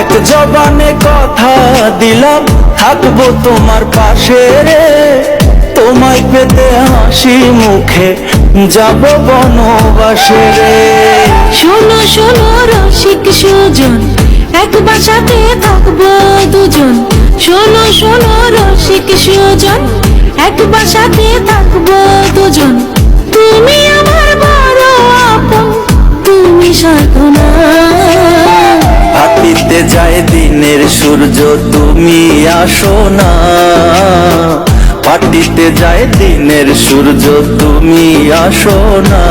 এক জবানে কথা দিলাম থাকবো তোমার পাশে রে, তোমায় পেতে হাসি মুখে যাব বনবাসে রে। শোনো শোনো রসিক সুজন, এক বাসাতে থাকবো দুজন। শোনো শোনো রসিক সুজন, এক বাসাতে থাকবো দুজন। তুমি আমার বড় আপন, তুমি সাধনা। হাতিতে যায় দিনের সূর্য তুমি আসো না, পাটিতে যায় দিনের সূর্য তুমি আসো না।